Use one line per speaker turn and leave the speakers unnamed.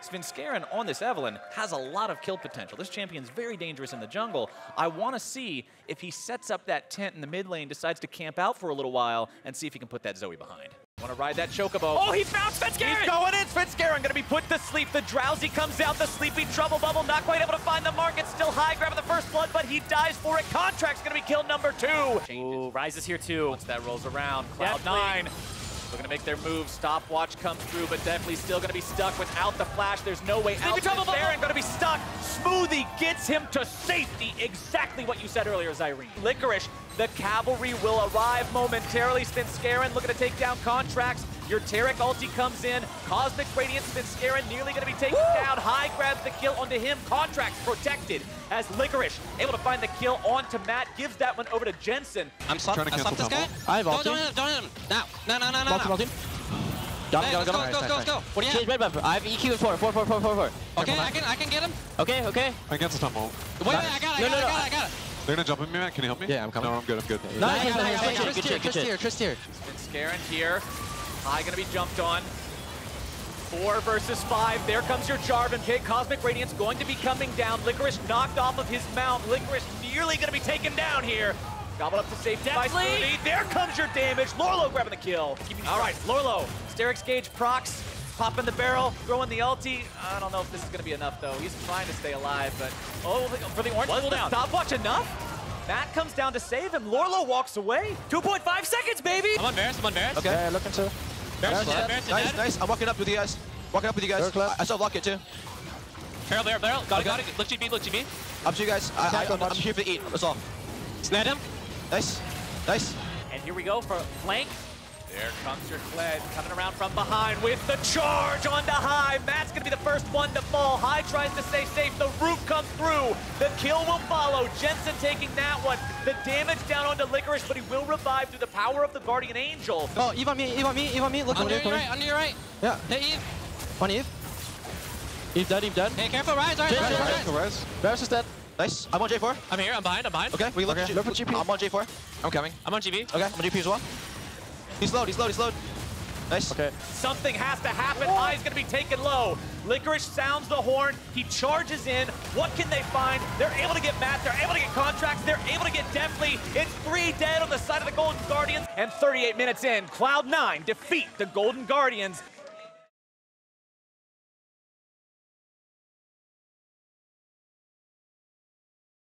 Svenskeren on this Evelynn has a lot of kill potential. This champion's very dangerous in the jungle. I want to see if he sets up that tent in the mid lane, decides to camp out for a little while, and see if he can put that Zoe behind. Want to ride that Chocobo. Oh, he found Svenskeren! He's going in! Svenskeren going to be put to sleep. The Drowsy comes out, the Sleepy Trouble Bubble, not quite able to find the mark. It's still high, grabbing the first blood, but he dies for it. Contract's going to be killed number 2. Ooh, Ryze is here too. Once that rolls around, Cloud9 looking to make their move. Stopwatch comes through, but definitely still going to be stuck without the flash. There's no way out. Svenskeren going to be stuck. Smoothie gets him to safety. Exactly what you said earlier, Zyrene. Licorice, the cavalry will arrive momentarily. Svenskeren looking to take down Contracts. Your Taric ulti comes in. Cosmic Radiance, Svenskeren nearly going to be taken down. High grabs the kill onto him. Contracts protected as Licorice able to find the kill onto Matt. Gives that one over to Jensen.
I'm stuck this guy.
I have ulti.
Don't hit him. Now. No.
Ulti.
Go. What do you have?
Red buff. I have EQ in 4.
Okay, I can get him.
Okay.
I get the stun ult.
Wait, I got it.
They're gonna jump at me, man. Can you help me?
Yeah, I'm coming.
No, I'm good.
Nice.
Chris here.
Svenskeren here. High gonna be jumped on. 4 versus 5. There comes your Jarvan pick. Cosmic Radiance going to be coming down. Licorice knocked off of his mount. Licorice nearly gonna be taken down here. Gobbled up to safety by Smoothie. There comes your damage. Lorlo grabbing the kill. All right, Lorlo. Sterix Gauge procs. Popping the barrel, throwing the ulti. I don't know if this is gonna be enough though. He's trying to stay alive, but for the orange level down. Stopwatch enough? Matt comes down to save him. Lorlo walks away. 2.5 seconds, baby.
I'm on Varus.
Okay, yeah, looking to.
Nice. I'm walking up with you guys. I still block it too.
Barrel. Got it. Look GB.
Up to you guys. I'm here for the eat. That's all.
Snap him.
Nice.
And here we go for flank. There comes your Kled coming around from behind with the charge onto High. Matt's going to be the first one to fall. High tries to stay safe. The root comes through. The kill will follow. Jensen taking that one. The damage down onto Licorice, but he will revive through the power of the Guardian Angel.
Oh, Eve on me. Look
under your right.
Yeah.
Hey, Eve.
On Eve. Eve dead.
Hey, careful, Rise.
Rise.
Varus is dead.
Nice. I'm on J4.
I'm here. I'm behind.
Okay, we look.
Look for GP.
I'm on J4.
I'm coming.
I'm on GB.
Okay, I'm on GP as well. He's low. Nice.
Okay.
Something has to happen. High's going to be taken low. Licorice sounds the horn. He charges in. What can they find? They're able to get Matt. They're able to get Contracts. They're able to get Deathly. It's 3 dead on the side of the Golden Guardians. And 38 minutes in, Cloud9 defeat the Golden Guardians